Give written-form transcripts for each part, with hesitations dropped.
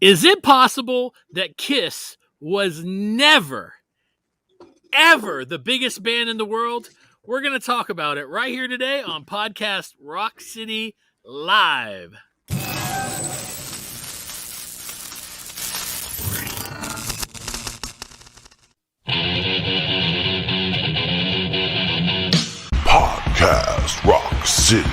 Is it possible that Kiss was never, ever the biggest band in the world? We're going to talk about it right here today on Podcast Rock City Live. Podcast Rock City.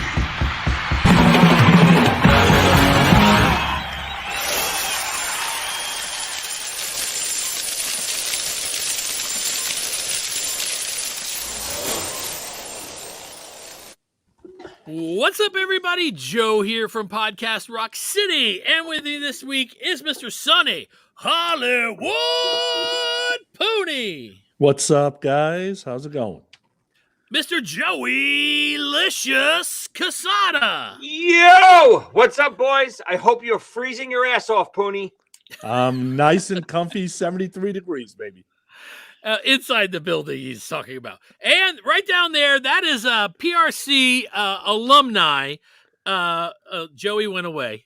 What's up, everybody? Joe here from Podcast Rock City, and with me this week is Mr. Sonny Hollywood Pony. What's up, guys? How's it going? Mr. Joey Licious Casada. Yo! What's up, boys? I hope you're freezing your ass off, Pony. Nice and comfy, 73 degrees, baby. Inside the building he's talking about. And right down there, that is a PRC alumni. Joey went away.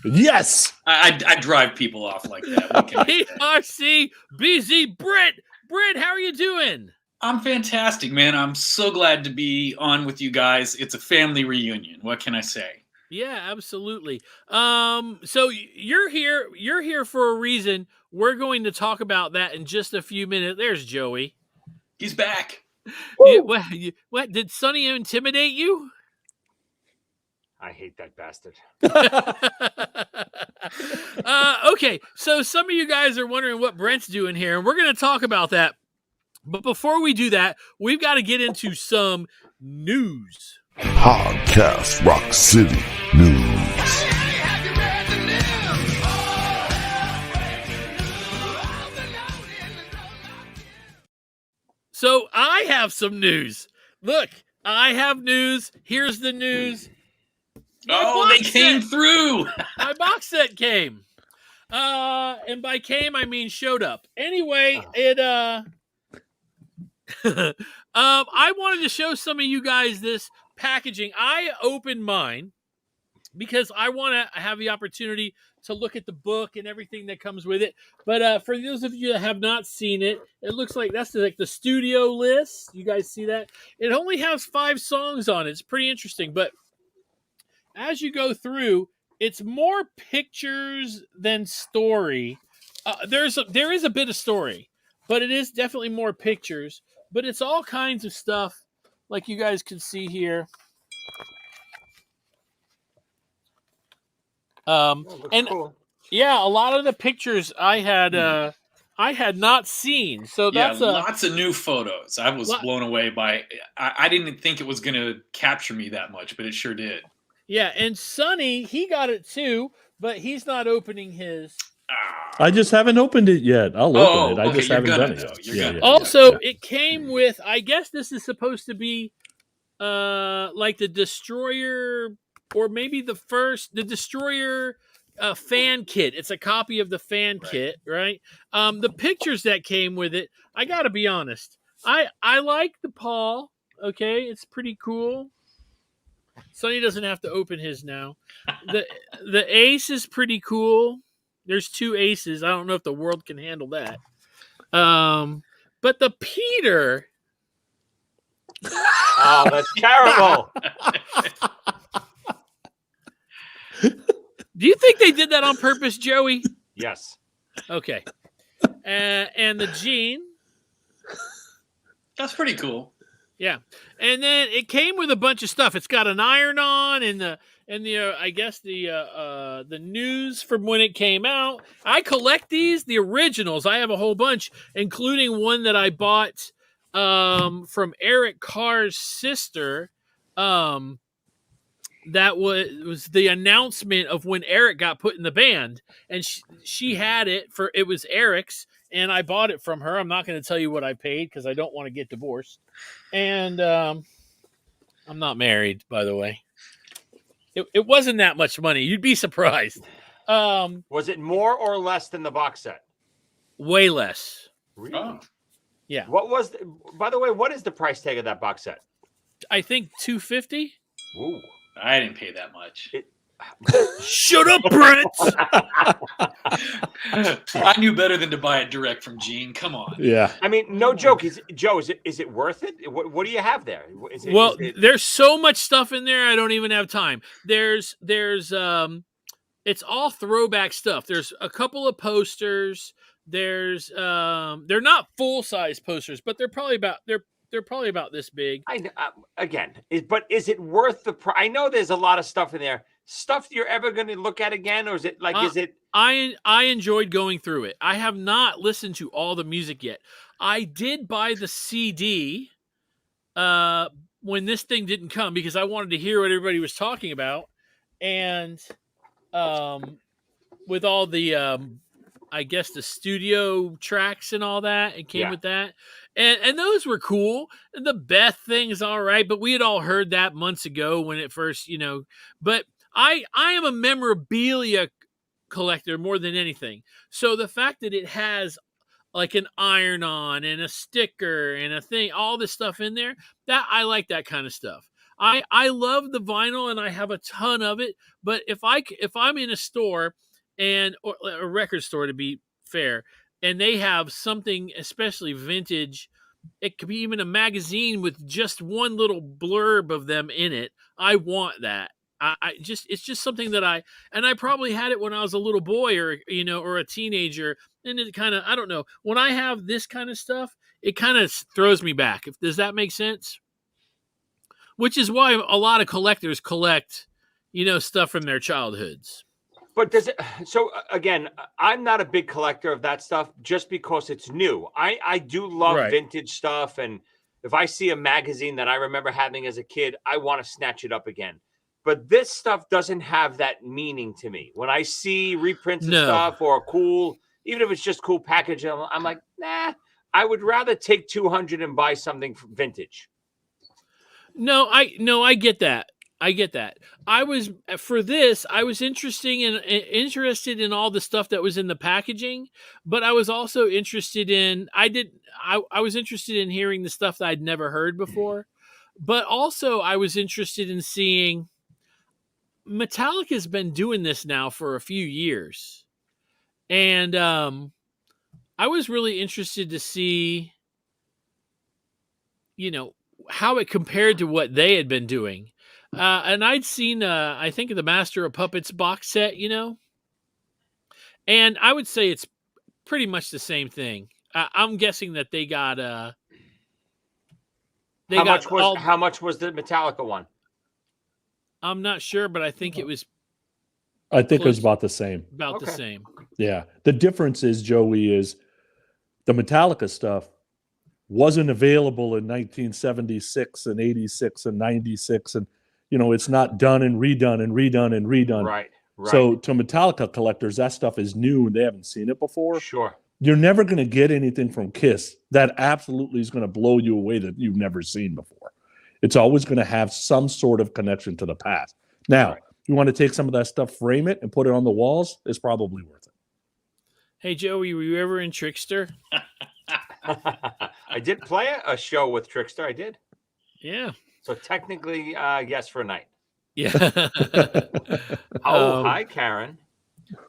Yes! I drive people off like that. What can I say? PRCBZ Brent. Brent, how are you doing? I'm fantastic, man. I'm so glad to be on with you guys. It's a family reunion. What can I say? Yeah, absolutely. So you're here for a reason. We're going to talk about that in just a few minutes. There's Joey. He's back. What did Sonny intimidate you? I hate that bastard. Okay, so some of you guys are wondering what Brent's doing here, and we're going to talk about that. But before we do that, we've got to get into some news. Podcast Rock City News. So I have some news. Look, I have news. Here's the news. They came through. My box set came. And by came, I mean showed up. Anyway, I wanted to show some of you guys this packaging. I opened mine because I want to have the opportunity to look at the book and everything that comes with it. But for those of you that have not seen it, it looks like that's like the studio list. You guys see that? It only has 5 songs on it. It's pretty interesting. But as you go through, it's more pictures than story. There is a bit of story, but it is definitely more pictures. But it's all kinds of stuff, like you guys can see here. Cool. Yeah, a lot of the pictures I had not seen. So that's lots of new photos. I was blown away by. I didn't think it was going to capture me that much, but it sure did. Yeah, and Sonny, he got it too, but he's not opening his. I just haven't opened it yet. I'll open it. I just haven't done it yet. Also, it came with, I guess this is supposed to be like the Destroyer, or maybe the Destroyer fan kit. It's a copy of the fan kit, right? The pictures that came with it, I got to be honest. I like the Paul, okay? It's pretty cool. Sonny doesn't have to open his now. The Ace is pretty cool. There's 2 aces. I don't know if the world can handle that. But the Peter. Oh, that's terrible. Do you think they did that on purpose, Joey? Yes. Okay. And the Gene. That's pretty cool. Yeah. And then it came with a bunch of stuff. It's got an iron-on and the I guess the news from when it came out. I collect these, the originals. I have a whole bunch, including one that I bought from Eric Carr's sister. That was the announcement of when Eric got put in the band, and she had it for, it was Eric's, and I bought it from her. I'm not going to tell you what I paid because I don't want to get divorced, and I'm not married, by the way. It wasn't that much money. You'd be surprised. Was it more or less than the box set? Way less. Really? Oh. Yeah. By the way, what is the price tag of that box set? I think $250. Ooh. I didn't pay that much. Shut up, Brent. I knew better than to buy it direct from Gene. Come on. Yeah. I mean, no joke. Is it worth it? What do you have there? There's so much stuff in there. I don't even have time. There's it's all throwback stuff. There's a couple of posters. There's they're not full size posters, but they're probably about this big. But is it worth the price? I know there's a lot of stuff in there. Stuff you're ever going to look at again, or is it like? I enjoyed going through it. I have not listened to all the music yet. I did buy the CD when this thing didn't come because I wanted to hear what everybody was talking about, and with all the I guess the studio tracks and all that, it came with that. And those were cool. And the Beth thing is all right, but we had all heard that months ago when it first, but I am a memorabilia collector more than anything. So the fact that it has like an iron-on and a sticker and a thing, all this stuff in there, that I like that kind of stuff. I love the vinyl and I have a ton of it, but if I'm in a store or a record store to be fair, and they have something especially vintage, it could be even a magazine with just one little blurb of them in it, I want that. It's just something that I probably had it when I was a little boy or a teenager, and it kind of, I don't know, when I have this kind of stuff, it kind of throws me back. Does that make sense? Which is why a lot of collectors collect, stuff from their childhoods. But does it? So again, I'm not a big collector of that stuff just because it's new. I do love vintage stuff, and if I see a magazine that I remember having as a kid, I want to snatch it up again. But this stuff doesn't have that meaning to me. When I see reprints of stuff or cool, even if it's just cool packaging, I'm like, nah. I would rather take $200 and buy something vintage. No, I get that. I was interested in all the stuff that was in the packaging, but I was also interested in I was interested in hearing the stuff that I'd never heard before, but also I was interested in seeing Metallica's been doing this now for a few years, and I was really interested to see, how it compared to what they had been doing. And I'd seen, I think, the Master of Puppets box set, and I would say it's pretty much the same thing. I'm guessing that they got, how much was the Metallica one? I'm not sure, but I think it was. I think it was about the same. The same. Yeah. The difference is, Joey, is the Metallica stuff wasn't available in 1976 and 86 and 96. And, it's not done and redone and redone and redone. Right. So to Metallica collectors, that stuff is new and they haven't seen it before. Sure. You're never going to get anything from Kiss that absolutely is going to blow you away that you've never seen before. It's always going to have some sort of connection to the past. Now, you want to take some of that stuff, frame it, and put it on the walls, it's probably worth it. Hey, Joey, were you ever in Trickster? I did play a show with Trickster. I did. Yeah. So technically, yes, for a night. Yeah. Hi, Karen.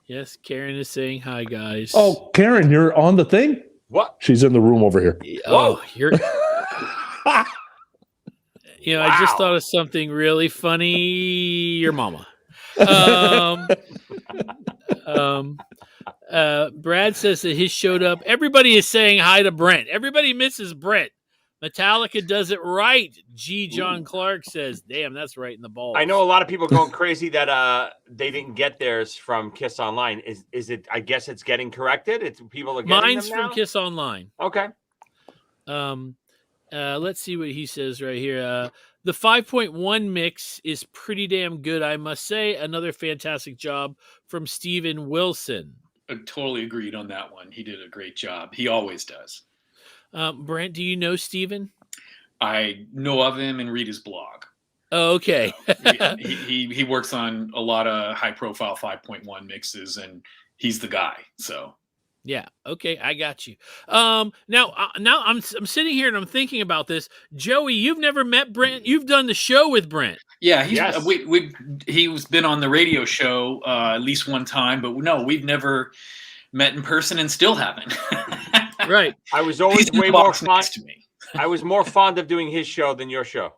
Yes, Karen is saying hi, guys. Oh, Karen, you're on the thing? What? She's in the room over here. Oh, you're... I just thought of something really funny. Your mama. Brad says that his showed up. Everybody is saying hi to Brent. Everybody misses Brent. Metallica does it right. G. John Clark says, damn, that's right in the balls. I know a lot of people going crazy that they didn't get theirs from Kiss Online. Is it? I guess it's getting corrected. It's people are getting Mine's them now? from Kiss Online. Okay. Let's see what he says right here. The 5.1 mix is pretty damn good, I must say. Another fantastic job from Steven Wilson. I totally agreed on that one. He did a great job. He always does. Brent, do you know Steven? I know of him and read his blog. Oh, okay. He works on a lot of high-profile 5.1 mixes, and he's the guy. So, Yeah. Okay, I got you. Now I'm sitting here and I'm thinking about this. Joey, you've never met Brent. You've done the show with Brent. Yeah, he's been on the radio show at least one time, but no, we've never met in person and still haven't. Right. I was always way more fond to me. I was more fond of doing his show than your show.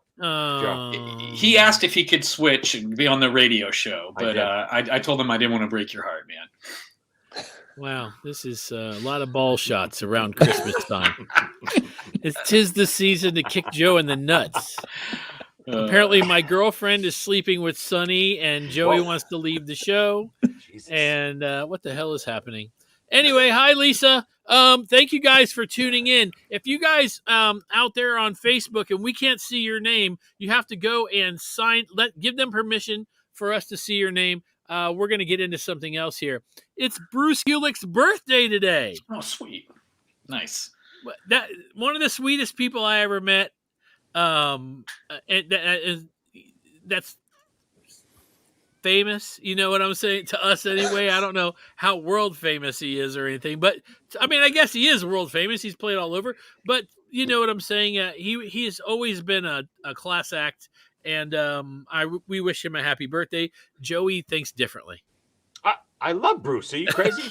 He asked if he could switch and be on the radio show, but I told him I didn't want to break your heart, man. Wow, this is a lot of ball shots around Christmas time. Tis the season to kick Joe in the nuts. Apparently, my girlfriend is sleeping with Sonny, and Joey wants to leave the show. Jesus. And what the hell is happening? Anyway, hi, Lisa. Thank you guys for tuning in. If you guys out there on Facebook and we can't see your name, you have to go and give them permission for us to see your name. We're going to get into something else here. It's Bruce Hulick's birthday today. Oh, sweet. Nice. That one of the sweetest people I ever met. And that's famous. You know what I'm saying? To us anyway. I don't know how world famous he is or anything, but I mean, I guess he is world famous. He's played all over, but you know what I'm saying? He has always been a class act. And we wish him a happy birthday. Joey thinks differently. I love Bruce. Are you crazy?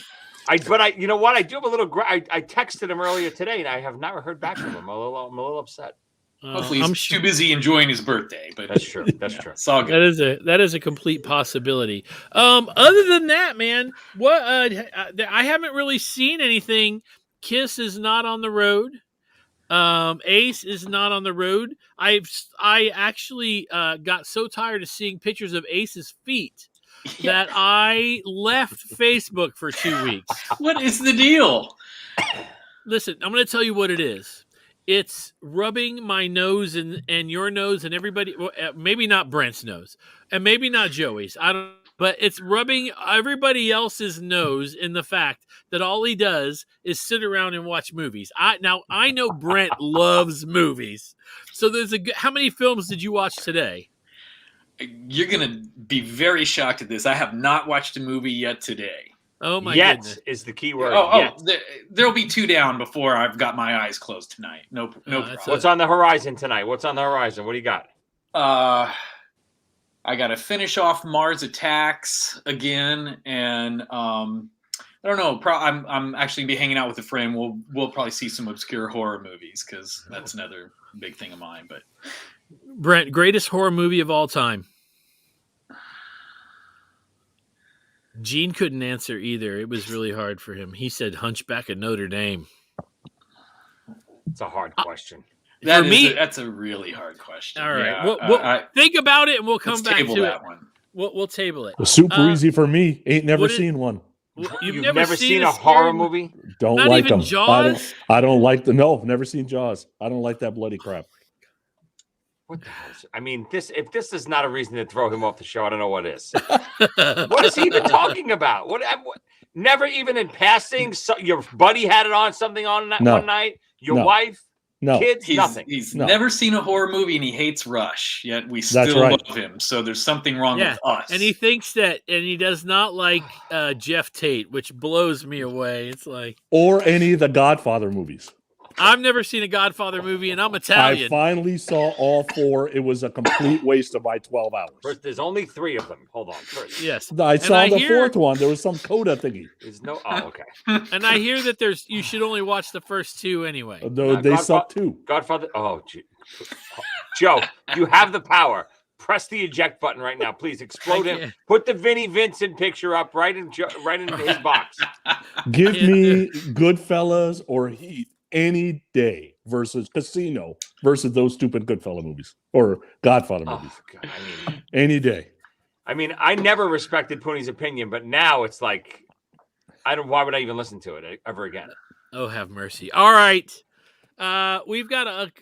You know what? I do have a little. I texted him earlier today, and I have not heard back from him. I'm a little upset. Hopefully, he's too busy enjoying his birthday. But that's true. That's true. It's all good. That is a complete possibility. Other than that, man, what I haven't really seen anything. Kiss is not on the road. Ace is not on the road. I actually got so tired of seeing pictures of Ace's feet that I left Facebook for 2 weeks. What is the deal? Listen, I'm going to tell you what it is. It's rubbing my nose and your nose and everybody. Well, maybe not Brent's nose, and maybe not Joey's. I don't. But it's rubbing everybody else's nose in the fact that all he does is sit around and watch movies. I know Brent loves movies. So how many films did you watch today? You're going to be very shocked at this. I have not watched a movie yet today. Oh my goodness. Is the key word. There'll be 2 down before I've got my eyes closed tonight. No problem. What's on the horizon tonight? What do you got? I got to finish off Mars Attacks again, and I don't know. I'm actually be hanging out with a friend. We'll probably see some obscure horror movies because that's another big thing of mine. But Brent, greatest horror movie of all time. Gene couldn't answer either. It was really hard for him. He said Hunchback of Notre Dame. It's a hard question. That's a really hard question. All right. Yeah, we'll think about it and we'll come back to that it. One. We'll table it. Well, super easy for me. Ain't never seen one. You've never seen a horror movie? Don't Not like even them. Jaws? I don't like no, never seen Jaws. I don't like that bloody crap. What the hell I mean, if this is not a reason to throw him off the show, I don't know what is. What is he even talking about? What never even in passing, your buddy had it on something on that one night? Your wife? No. Kids? Nothing. He's never seen a horror movie and he hates Rush, yet we still love him. So there's something wrong with us. And he thinks that, and he does not like Jeff Tate, which blows me away. It's like. Or any of the Godfather movies. I've never seen a Godfather movie, and I'm Italian. I finally saw all 4. It was a complete waste of my 12 hours. First, there's only 3 of them. Hold on. First. Yes. I saw the 4th one. There was some coda thingy. Okay. And I hear that you should only watch the first 2 anyway. No, they suck too. Godfather. Oh, Joe, you have the power. Press the eject button right now, please. Explode him. Put the Vinnie Vincent picture up right in his box. Give me Goodfellas or Heat any day versus Casino versus those stupid Goodfella movies or Godfather movies. God, I mean, any day. I mean, I never respected Pooney's opinion, but now it's like, why would I even listen to it ever again? Oh, have mercy. All right. We've got a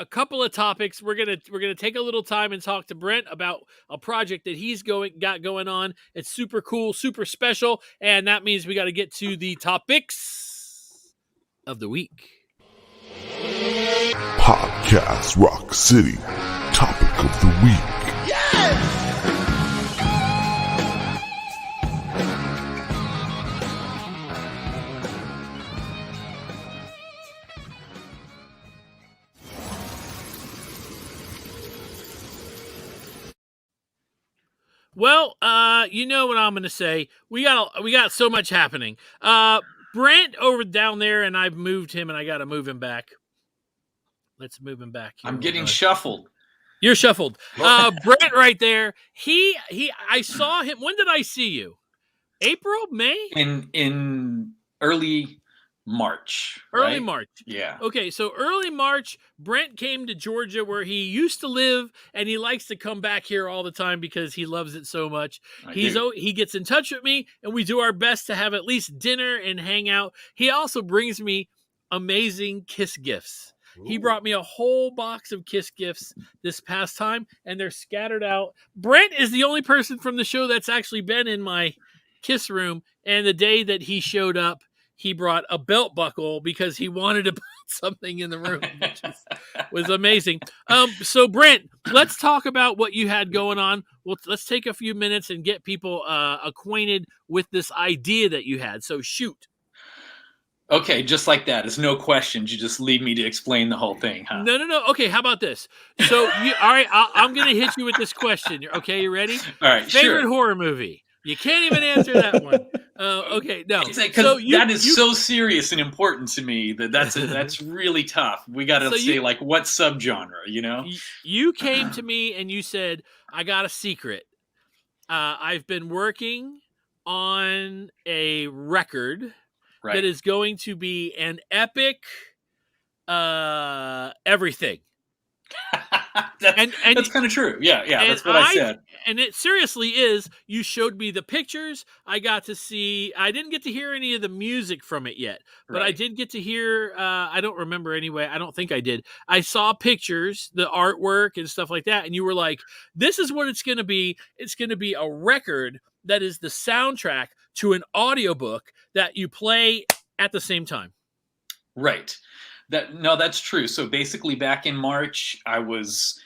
couple of topics. We're gonna take a little time and talk to Brent about a project that he's got going on. It's super cool, super special, and that means we got to get to the topics of the week. Podcast Rock City topic of the week. Yes! Well, you know what I'm going to say. We got so much happening. Brent over down there, and I've moved him, and I got to move him back. Let's move him back here. I'm getting shuffled. You're shuffled. Brent right there. I saw him. When did I see you? April, May? In early March. Early right? March. Yeah. Okay, so early March, Brent came to Georgia where he used to live, and he likes to come back here all the time because he loves it so much. He gets in touch with me, and we do our best to have at least dinner and hang out. He also brings me amazing Kiss gifts. He brought me a whole box of Kiss gifts this past time, and they're scattered out. Brent is the only person from the show that's actually been in my Kiss room, and the day that he showed up, he brought a belt buckle because he wanted to put something in the room, which was amazing. So Brent, let's talk about what you had going on. Well, let's take a few minutes and get people acquainted with this idea that you had. So shoot. Okay, just like that. It's no questions. You just leave me to explain the whole thing, huh? No. Okay, how about this? So, all right, I'm going to hit you with this question. Okay, you ready? All right, Favorite sure. horror movie? You can't even answer that one. Okay, no. Like, that is so serious and important to me that's really tough. We got to say like what subgenre, you know? You came to me and you said, "I got a secret. I've been working on a record." Right. That is going to be an epic everything. That's kind of true. Yeah, that's what I said. And it seriously is. You showed me the pictures. I got to see. I didn't get to hear any of the music from it yet, but I did get to hear. I don't remember anyway. I don't think I did. I saw pictures, the artwork and stuff like that, and you were like, "This is what it's going to be. It's going to be a record that is the soundtrack to an audiobook that you play at the same time." Right. That's true. So basically back in March, I was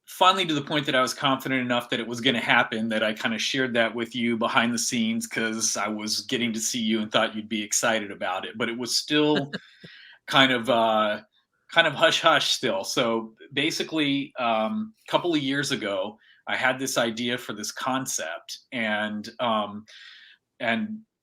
finally to the point that I was confident enough that it was going to happen that I kind of shared that with you behind the scenes because I was getting to see you and thought you'd be excited about it. But it was still kind of hush hush still. So basically a couple of years ago, I had this idea for this concept and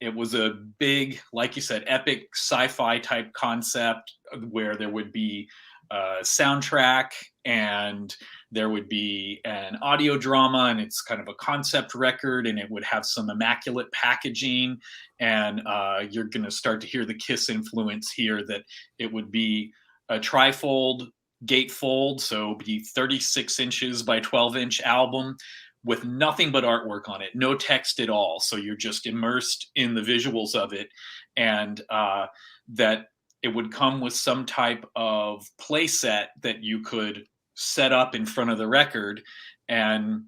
it was a big, like you said, epic sci-fi type concept where there would be a soundtrack and there would be an audio drama and it's kind of a concept record and it would have some immaculate packaging and you're going to start to hear the Kiss influence here that it would be a trifold gatefold, so be 36 inches by 12-inch album with nothing but artwork on it, no text at all. So you're just immersed in the visuals of it and that it would come with some type of play set that you could set up in front of the record and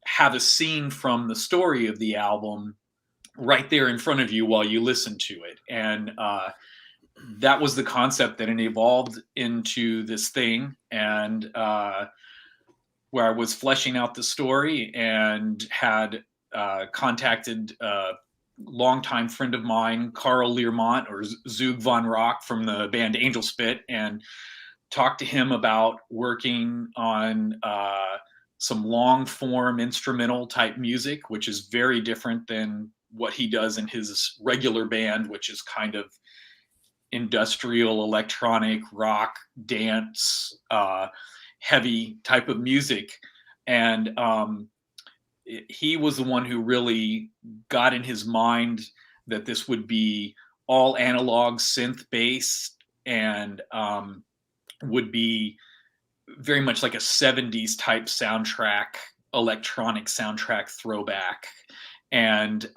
have a scene from the story of the album right there in front of you while you listen to it. And that was the concept that it evolved into this thing. And where I was fleshing out the story and had contacted a longtime friend of mine, Carl Learmont or Zug von Rock from the band Angel Spit, and talked to him about working on some long form instrumental type music, which is very different than what he does in his regular band, which is kind of industrial, electronic, rock, dance, heavy type of music. And he was the one who really got in his mind that this would be all analog synth based and would be very much like a 70s type soundtrack, electronic soundtrack throwback. And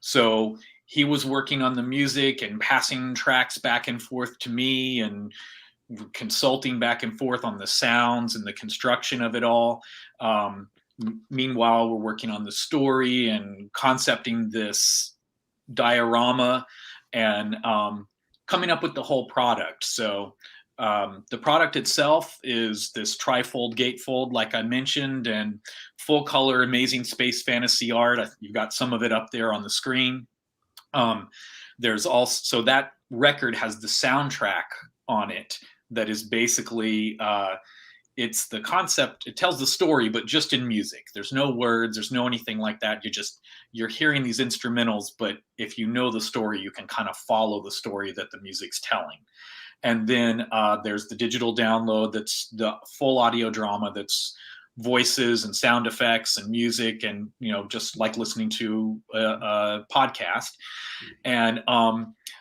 so he was working on the music and passing tracks back and forth to me and consulting back and forth on the sounds and the construction of it all. Meanwhile, we're working on the story and concepting this diorama and coming up with the whole product. So the product itself is this trifold gatefold, like I mentioned, and full color, amazing space fantasy art. You've got some of it up there on the screen. There's also, so that record has the soundtrack on it that is basically it's the concept. It tells the story, but just in music. There's no words. There's no anything like that. You're hearing these instrumentals, but if you know the story, you can kind of follow the story that the music's telling. And then there's the digital download. That's the full audio drama. That's voices and sound effects and music, and just like listening to a podcast. And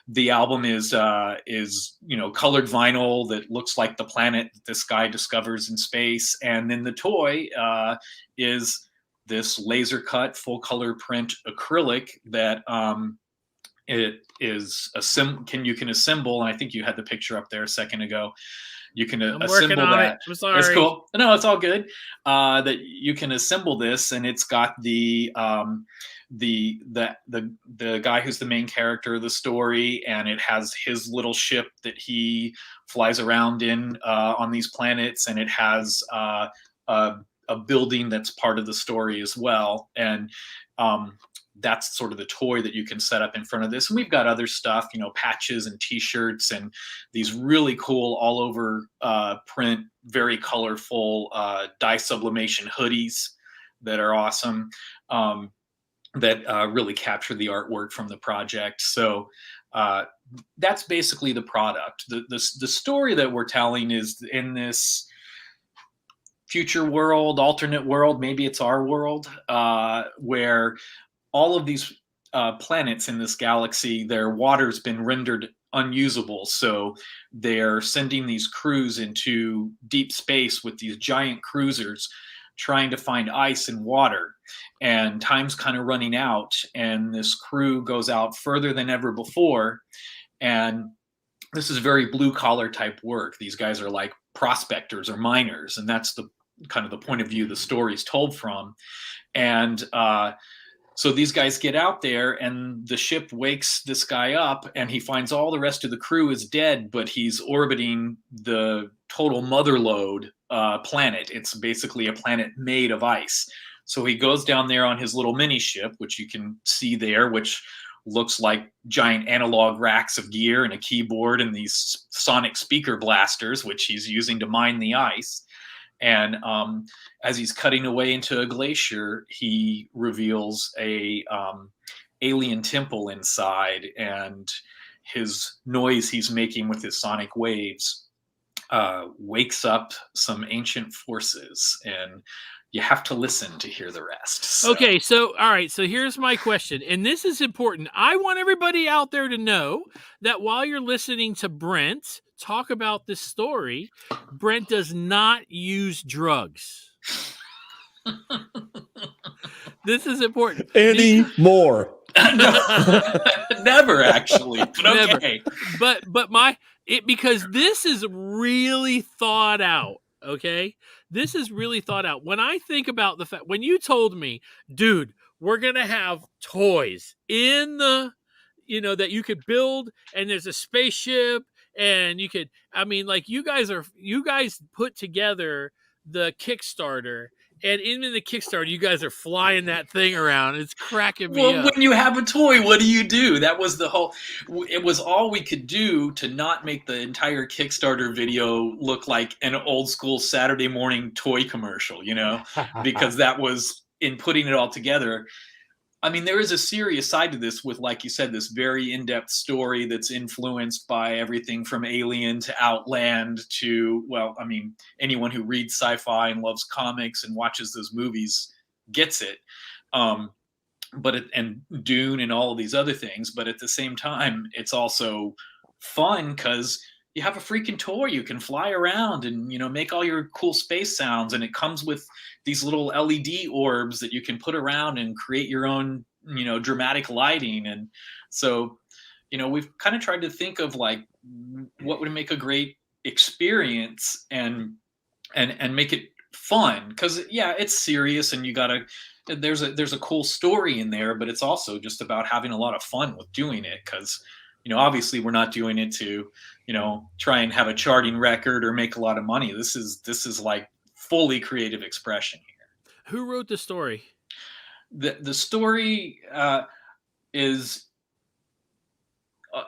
the album is colored vinyl that looks like the planet that this guy discovers in space. And then the toy is this laser cut full color print acrylic that it is you can assemble. And I think you had the picture up there a second ago. You can assemble that. I'm sorry. It's cool. No, it's all good. That you can assemble this, and it's got the guy who's the main character of the story, and it has his little ship that he flies around in on these planets, and it has a building that's part of the story as well. And that's sort of the toy that you can set up in front of this. And we've got other stuff, patches and t-shirts and these really cool all over print, very colorful dye sublimation hoodies that are awesome, that really capture the artwork from the project. So that's basically the product. The story that we're telling is in this future world, alternate world, maybe it's our world, where all of these planets in this galaxy, their water's been rendered unusable. So they're sending these crews into deep space with these giant cruisers trying to find ice and water. And time's kind of running out. And this crew goes out further than ever before. And this is very blue collar type work. These guys are like prospectors or miners. And that's the kind of the point of view the story's told from. And so these guys get out there, and the ship wakes this guy up, and he finds all the rest of the crew is dead, but he's orbiting the total mother lode planet. It's basically a planet made of ice. So he goes down there on his little mini ship, which you can see there, which looks like giant analog racks of gear and a keyboard and these sonic speaker blasters, which he's using to mine the ice. And as he's cutting away into a glacier, he reveals a alien temple inside, and his noise he's making with his sonic waves wakes up some ancient forces, and you have to listen to hear the rest. So. Okay, so all right, so here's my question, and this is important. I want everybody out there to know that while you're listening to Brent talk about this story, Brent does not use drugs. This is important. Anymore. Never actually, but Never. okay. But because this is really thought out. Okay, this is really thought out. When I think about the fact, when you told me, dude, we're gonna have toys in the, that you could build, and there's a spaceship, and you could, you guys put together the Kickstarter, and in the Kickstarter, you guys are flying that thing around. It's cracking me up. When you have a toy, what do? That was it was all we could do to not make the entire Kickstarter video look like an old school Saturday morning toy commercial, because that was, in putting it all together. There is a serious side to this with, like you said, this very in-depth story that's influenced by everything from Alien to Outland to, anyone who reads sci-fi and loves comics and watches those movies gets it. And Dune and all of these other things. But at the same time, it's also fun because you have a freaking toy. You can fly around and, make all your cool space sounds. And it comes with these little LED orbs that you can put around and create your own, dramatic lighting. And so, we've kind of tried to think of like what would make a great experience and make it fun. Cause yeah, it's serious and there's a cool story in there, but it's also just about having a lot of fun with doing it. Cause, obviously we're not doing it to, try and have a charting record or make a lot of money. This is like fully creative expression here. Who wrote the story? The story is,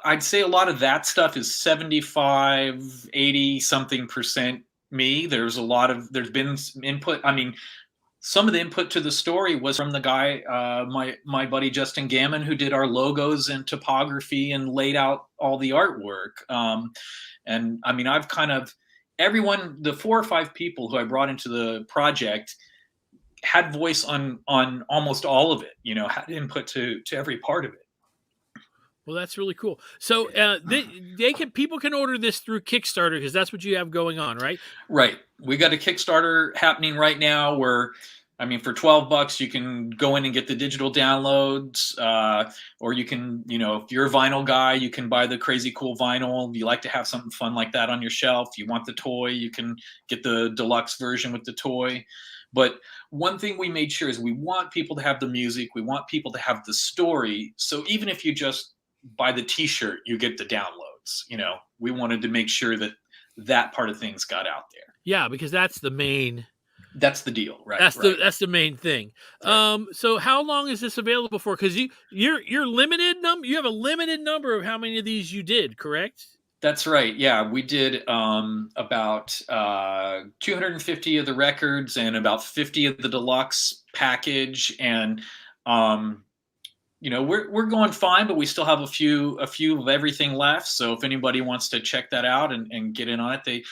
I'd say a lot of that stuff is 75, 80 something percent me. There's been some input. I mean, some of the input to the story was from the guy, my buddy Justin Gammon, who did our logos and topography and laid out all the artwork. And I mean, I've kind of the 4 or 5 people who I brought into the project had voice on almost all of it. You know, had input to every part of it. Well, that's really cool. So people can order this through Kickstarter because that's what you have going on, right? Right. We got a Kickstarter happening right now where, I mean, for $12, you can go in and get the digital downloads, or you can, you know, if you're a vinyl guy, you can buy the crazy cool vinyl. If you like to have something fun like that on your shelf, you want the toy, you can get the deluxe version with the toy. But one thing we made sure is we want people to have the music. We want people to have the story. So even if you just buy the t-shirt, you get the downloads. You know, we wanted to make sure that part of things got out there. Yeah, because that's the deal, right? That's the main thing. Right. So how long is this available for? Because you're limited you have a limited number of how many of these you did, correct? That's right. Yeah, we did about 250 of the records and about 50 of the deluxe package, and you know, we're going fine, but we still have a few of everything left. So if anybody wants to check that out and get in on it,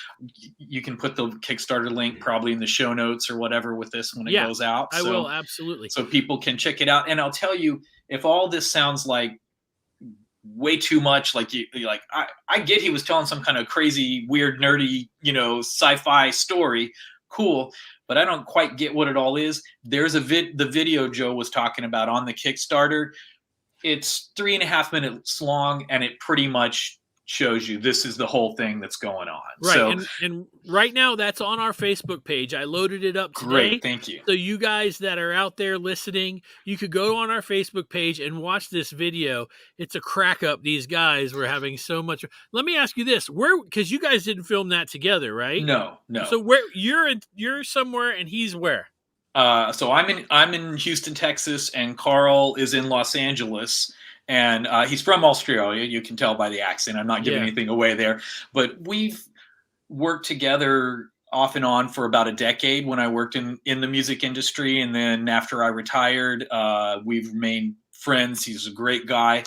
you can put the Kickstarter link probably in the show notes or whatever with this when it goes out. I will, absolutely. So people can check it out. And I'll tell you, if all this sounds like way too much, like I get he was telling some kind of crazy, weird, nerdy, you know, sci-fi story. Cool. But I don't quite get what it all is. There's the video Joe was talking about on the Kickstarter. It's 3.5 minutes long, and it pretty much shows you this is the whole thing that's going on. Right. So, and right now that's on our Facebook page. I loaded it up today. Great, thank you. So you guys that are out there listening, you could go on our Facebook page and watch this video. It's a crack up. These guys were having so much. Let me ask you this: because you guys didn't film that together, right? No. So where you're somewhere and he's where? So I'm in Houston, Texas, and Carl is in Los Angeles. And he's from Australia. You can tell by the accent. I'm not giving anything away there. But we've worked together off and on for about a decade when I worked in the music industry. And then after I retired, we've remained friends. He's a great guy.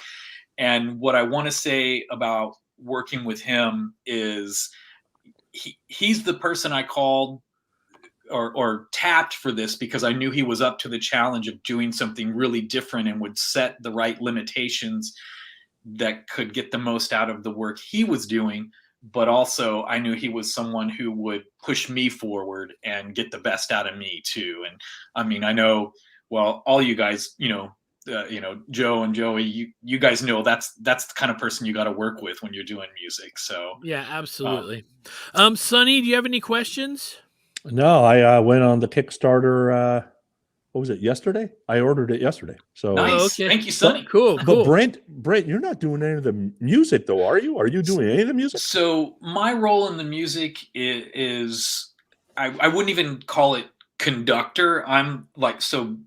And what I want to say about working with him is he's the person I called or tapped for this because I knew he was up to the challenge of doing something really different and would set the right limitations that could get the most out of the work he was doing. But also I knew he was someone who would push me forward and get the best out of me too. And I mean, I know, well, all you guys, Joe and Joey, you guys know that's the kind of person you got to work with when you're doing music. So yeah, absolutely. Sonny, do you have any questions? No, I went on the Kickstarter. What was it? Yesterday? I ordered it yesterday. So nice. Okay. Thank you, Sonny. Cool. But Brent, you're not doing any of the music, though, are you? Are you doing any of the music? So my role in the music is I wouldn't even call it conductor. I'm like, so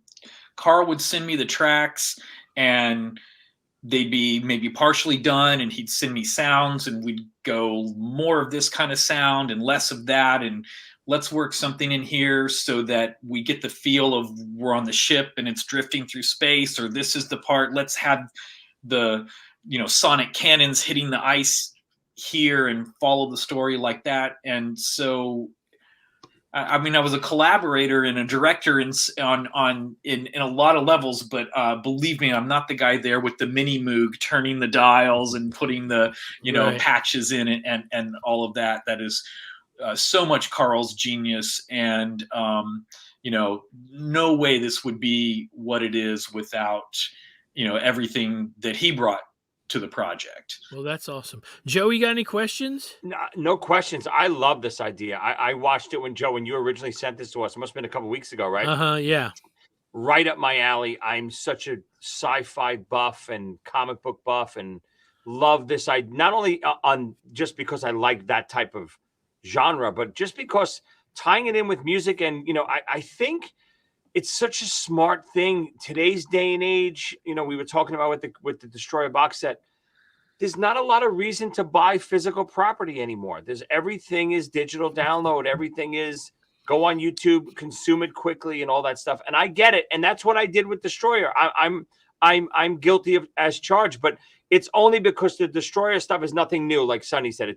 Carl would send me the tracks and they'd be maybe partially done, and he'd send me sounds, and we'd go more of this kind of sound and less of that, and let's work something in here so that we get the feel of we're on the ship and it's drifting through space, or this is the part, let's have the, sonic cannons hitting the ice here and follow the story like that. And so, I mean, I was a collaborator and a director in a lot of levels, but believe me, I'm not the guy there with the mini Moog turning the dials and putting the, right, patches in it and all of that. That is so much Carl's genius, and no way this would be what it is without everything that he brought to the project. Well, that's awesome. Joe, you got any questions? No questions. I love this idea. I watched it when you originally sent this to us. It must have been a couple weeks ago, right? Yeah. Right up my alley. I'm such a sci-fi buff and comic book buff, and love this. I not only on just because I like that type of genre, but just because tying it in with music. And I think it's such a smart thing today's day and age. We were talking about with the Destroyer box set, there's not a lot of reason to buy physical property anymore. Everything is digital download. Everything is go on YouTube, consume it quickly, and all that stuff. And I get it, and that's what I did with Destroyer. I'm guilty of as charged, but it's only because the Destroyer stuff is nothing new. Like Sonny said,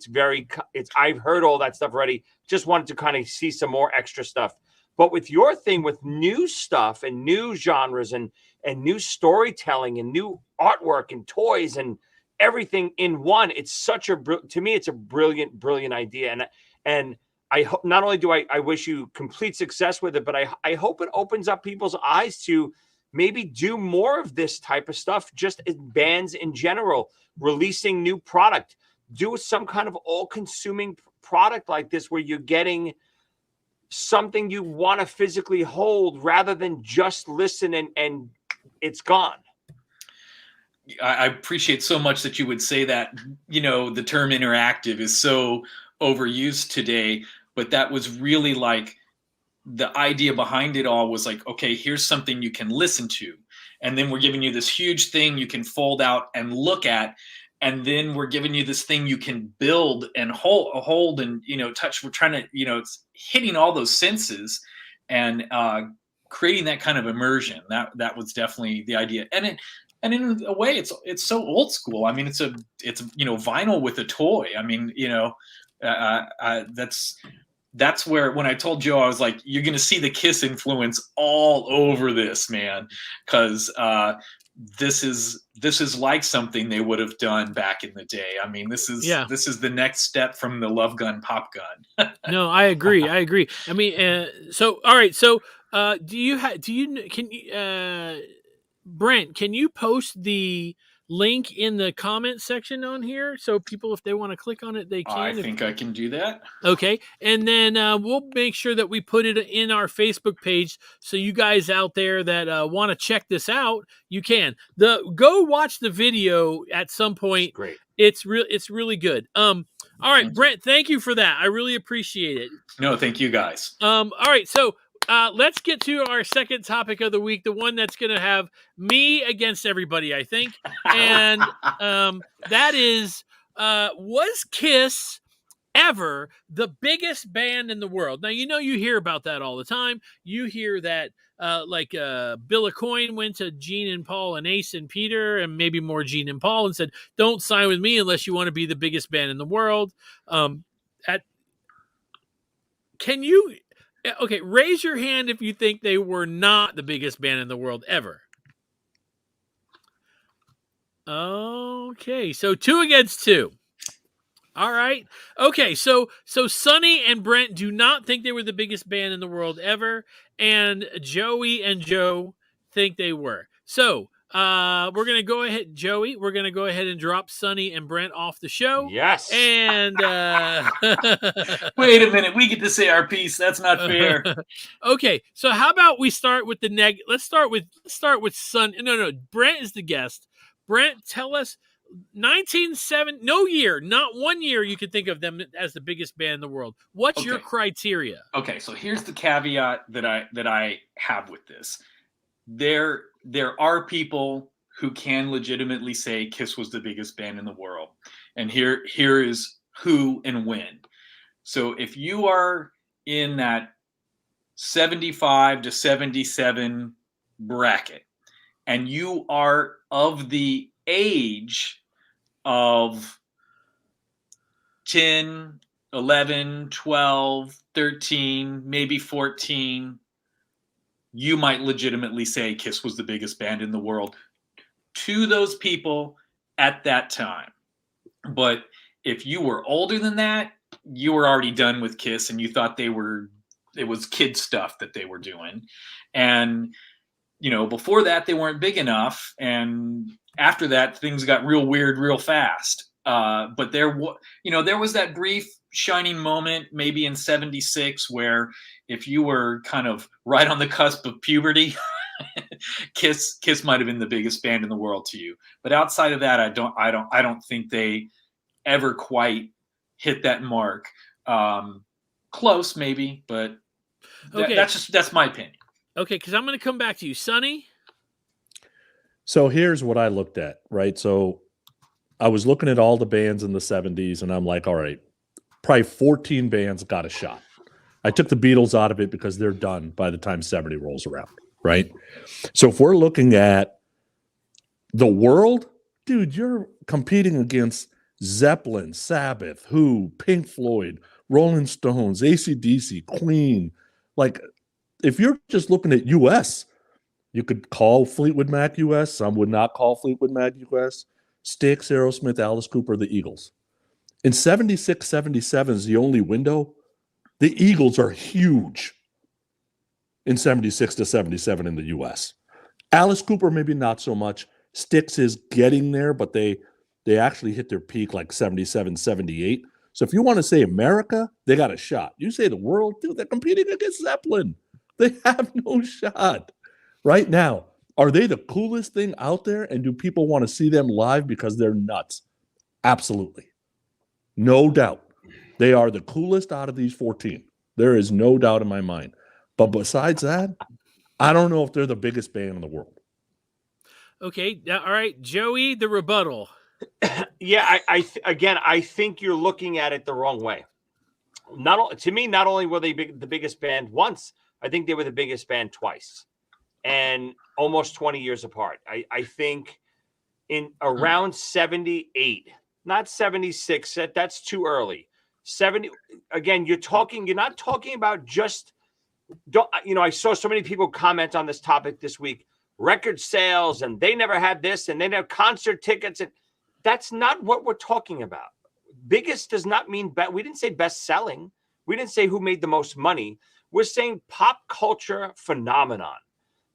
I've heard all that stuff already. Just wanted to kind of see some more extra stuff. But with your thing, with new stuff and new genres and new storytelling and new artwork and toys and everything in one, it's to me, it's a brilliant idea. And I hope, not only do I wish you complete success with it, but I hope it opens up people's eyes to maybe do more of this type of stuff, just in bands in general, releasing new product, do some kind of all-consuming product like this where you're getting something you want to physically hold rather than just listen and it's gone. I appreciate so much that you would say that. The term interactive is so overused today, but that was really like the idea behind it all was like, okay, here's something you can listen to. And then we're giving you this huge thing you can fold out and look at. And then we're giving you this thing you can build and hold and, touch. We're trying to, it's hitting all those senses and creating that kind of immersion. That was definitely the idea. And in a way, it's so old school. I mean, it's vinyl with a toy. I mean, that's where, when I told Joe, I was like, you're going to see the Kiss influence all over this, man. Cause this is like something they would have done back in the day. I mean, this is the next step from the Love Gun Pop Gun. No, I agree. I mean, so all right. So, Brent, can you post the link in the comment section on here so people, if they want to click on it, they can? I think I can do that. Okay. And then we'll make sure that we put it in our Facebook page so you guys out there that want to check this out, you can. Go watch the video at some point. It's great. It's really good. All right, Brent, thank you for that. I really appreciate it. No, thank you guys. All right, so let's get to our second topic of the week, the one that's going to have me against everybody, I think. And that is, was Kiss ever the biggest band in the world? Now, you hear about that all the time. You hear that Bill Coyne went to Gene and Paul and Ace and Peter and maybe more Gene and Paul and said, don't sign with me unless you want to be the biggest band in the world. Okay, raise your hand if you think they were not the biggest band in the world ever. Okay, so 2 against 2. All right. Okay, so Sonny and Brent do not think they were the biggest band in the world ever, and Joey and Joe think they were. So we're going to go ahead, Joey, we're going to go ahead and drop Sonny and Brent off the show. Yes. And wait a minute, we get to say our piece. That's not fair. Okay, so how about we start with the let's start with Sonny. No, Brent is the guest. Brent, tell us 1970, no year, not 1 year you could think of them as the biggest band in the world. What's your criteria? Okay, so here's the caveat that I have with this. There are people who can legitimately say Kiss was the biggest band in the world. And here is who and when. So if you are in that 75 to 77 bracket and you are of the age of 10, 11, 12, 13, maybe 14, you might legitimately say Kiss was the biggest band in the world to those people at that time. But if you were older than that, you were already done with Kiss and you thought it was kid stuff that they were doing. And, before that, they weren't big enough. And after that, things got real weird real fast. But there was that brief shining moment maybe in 76 where if you were kind of right on the cusp of puberty, Kiss might have been the biggest band in the world to you. But outside of that, I don't think they ever quite hit that mark. Close maybe, but that's my opinion. Okay, because I'm going to come back to you, Sonny. So here's what I looked at, right? So I was looking at all the bands in the 70s, and I'm like, all right, probably 14 bands got a shot. I took the Beatles out of it because they're done by the time 70 rolls around, right? So if we're looking at the world, dude, you're competing against Zeppelin, Sabbath, Who, Pink Floyd, Rolling Stones, AC/DC, Queen. Like, if you're just looking at US, you could call Fleetwood Mac US. Some would not call Fleetwood Mac US. Styx, Aerosmith, Alice Cooper, the Eagles. In 76, 77 is the only window. The Eagles are huge in 76 to 77 in the US. Alice Cooper, maybe not so much. Styx is getting there, but they actually hit their peak like 77, 78. So if you want to say America, they got a shot. You say the world, dude, they're competing against Zeppelin. They have no shot. Right now, are they the coolest thing out there? And do people want to see them live because they're nuts? Absolutely. No doubt. They are the coolest out of these 14. There is no doubt in my mind. But besides that, I don't know if they're the biggest band in the world. Okay. All right. Joey, the rebuttal. Yeah, I think you're looking at it the wrong way. To me, not only were they the biggest band once, I think they were the biggest band twice, and almost 20 years apart. I think in around 78, not 76. That's too early. 70. Again, you're not talking about just. I saw so many people comment on this topic this week. Record sales, and they never had this, and they never concert tickets, and that's not what we're talking about. Biggest does not mean we didn't say best selling. We didn't say who made the most money. We're saying pop culture phenomenon.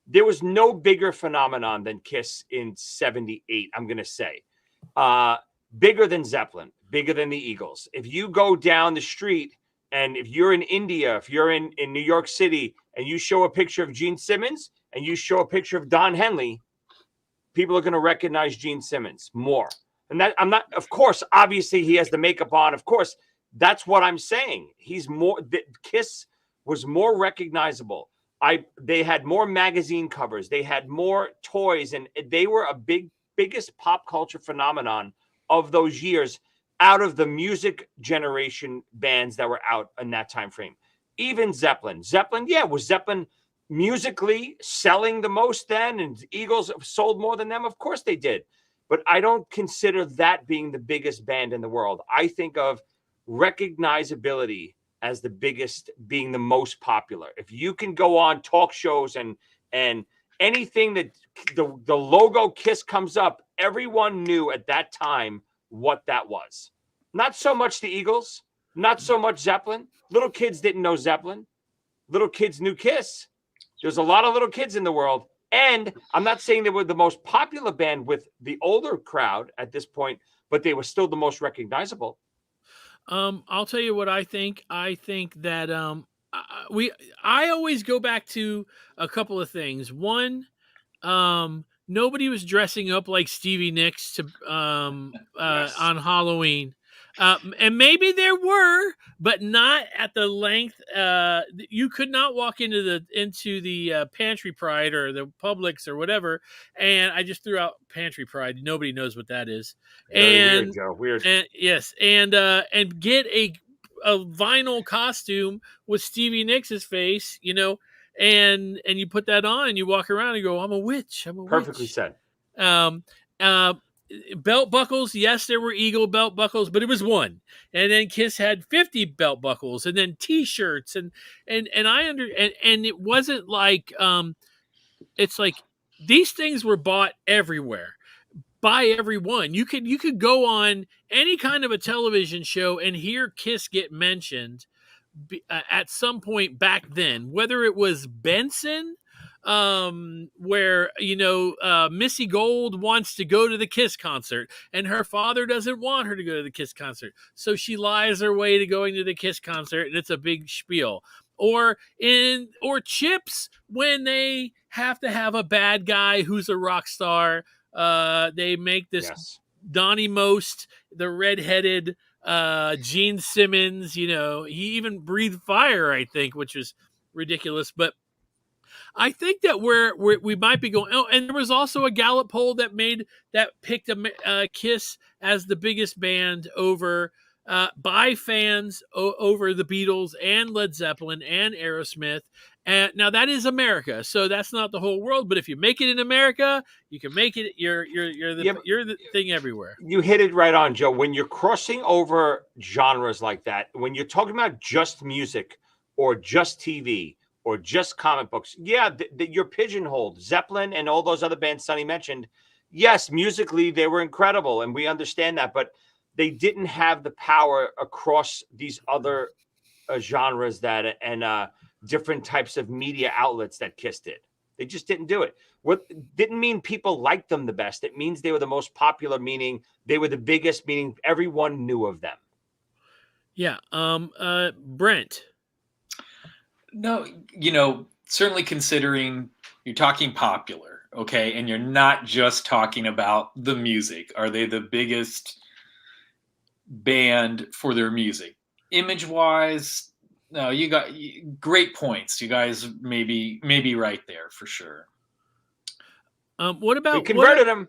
There was no bigger phenomenon than Kiss in 78, I'm going to say. Bigger than Zeppelin, bigger than the Eagles. If you go down the street, and if you're in India, if you're in New York City, and you show a picture of Gene Simmons, and you show a picture of Don Henley, people are going to recognize Gene Simmons more. And that of course, obviously he has the makeup on. Of course, that's what I'm saying. Kiss was more recognizable. They had more magazine covers. They had more toys, and they were biggest pop culture phenomenon of those years out of the music generation bands that were out in that time frame. Even Zeppelin, was Zeppelin musically selling the most then, and Eagles sold more than them? Of course they did. But I don't consider that being the biggest band in the world. I think of recognizability as the biggest, being the most popular. If you can go on talk shows and anything that the logo Kiss comes up, everyone knew at that time what that was. Not so much the Eagles, not so much Zeppelin. Little kids didn't know Zeppelin. Little kids knew Kiss. There's a lot of little kids in the world. And I'm not saying they were the most popular band with the older crowd at this point, but they were still the most recognizable. I'll tell you what I think. I think that I always go back to a couple of things. One, nobody was dressing up like Stevie Nicks to on Halloween. And maybe there were, but not at the length. You could not walk into the Pantry Pride or the Publix or whatever. And I just threw out Pantry Pride. Nobody knows what that is. Weird, Joe. Weird. And yes, and get a vinyl costume with Stevie Nicks' face, and you put that on and you walk around and go, I'm a witch. Perfectly said. Belt buckles, yes, there were Eagle belt buckles, but it was one. And then Kiss had 50 belt buckles, and then T-shirts, and it wasn't like it's like these things were bought everywhere by everyone. You could go on any kind of a television show and hear Kiss get mentioned at some point back then, whether it was Benson, where Missy Gold wants to go to the Kiss concert and her father doesn't want her to go to the Kiss concert, so she lies her way to going to the Kiss concert, and it's a big spiel. Or Chips, when they have to have a bad guy who's a rock star, they make this Donnie Most, the redheaded Gene Simmons. He even breathed fire, I think, which was ridiculous. But I think that we might be going. Oh, and there was also a Gallup poll that picked Kiss as the biggest band over by fans over the Beatles and Led Zeppelin and Aerosmith. And now that is America, so that's not the whole world. But if you make it in America, you can make it. You're the thing everywhere. You hit it right on, Joe. When you're crossing over genres like that, when you're talking about just music or just TV or just comic books, yeah, you're pigeonholed. Zeppelin and all those other bands Sonny mentioned, yes, musically they were incredible, and we understand that, but they didn't have the power across these other genres and different types of media outlets that Kiss did. They just didn't do it. What didn't mean people liked them the best. It means they were the most popular, meaning they were the biggest, meaning everyone knew of them. Yeah. Brent. No, certainly considering you're talking popular, okay, and you're not just talking about the music. Are they the biggest band for their music? Image-wise, no, you got great points. You guys maybe right there for sure. What about we converted them?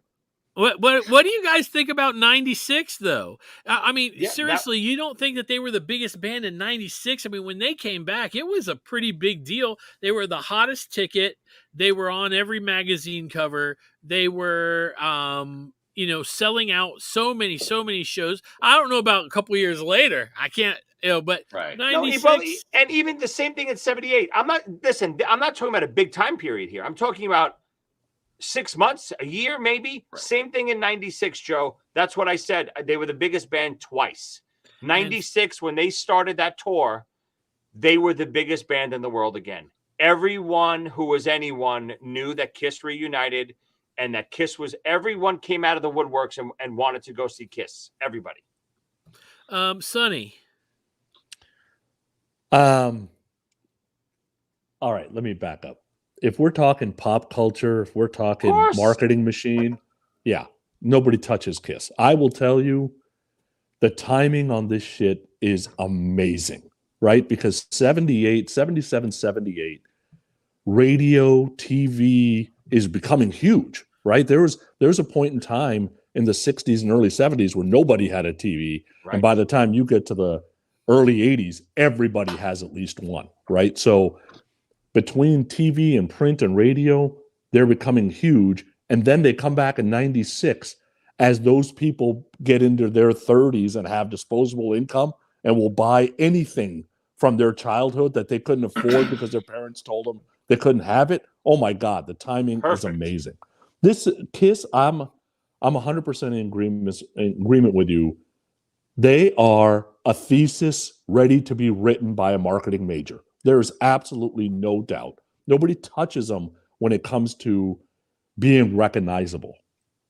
What do you guys think about 96 though? I mean, seriously, you don't think that they were the biggest band in 96? I mean, when they came back, it was a pretty big deal. They were the hottest ticket. They were on every magazine cover. They were selling out so many shows. I don't know about a couple of years later. I can't, but right. 96. No, and even the same thing in 78. I'm not talking about a big time period here. I'm talking about 6 months, a year, maybe. Right. Same thing in 96, Joe. That's what I said. They were the biggest band twice. 96, when they started that tour, they were the biggest band in the world again. Everyone who was anyone knew that Kiss reunited, and that Kiss was, everyone came out of the woodworks and wanted to go see Kiss. Everybody. Sonny. All right, let me back up. If we're talking pop culture, if we're talking marketing machine, yeah, nobody touches Kiss. I will tell you, the timing on this shit is amazing, right? Because 77, 78, radio, TV is becoming huge, right? There was a point in time in the 60s and early 70s where nobody had a TV. Right. And by the time you get to the early 80s, everybody has at least one, right? So between TV and print and radio, they're becoming huge. And then they come back in 96 as those people get into their 30s and have disposable income and will buy anything from their childhood that they couldn't afford because their parents told them they couldn't have it. Oh my God, the timing is amazing. This Kiss, I'm 100% in agreement with you. They are a thesis ready to be written by a marketing major. There is absolutely no doubt. Nobody touches them when it comes to being recognizable.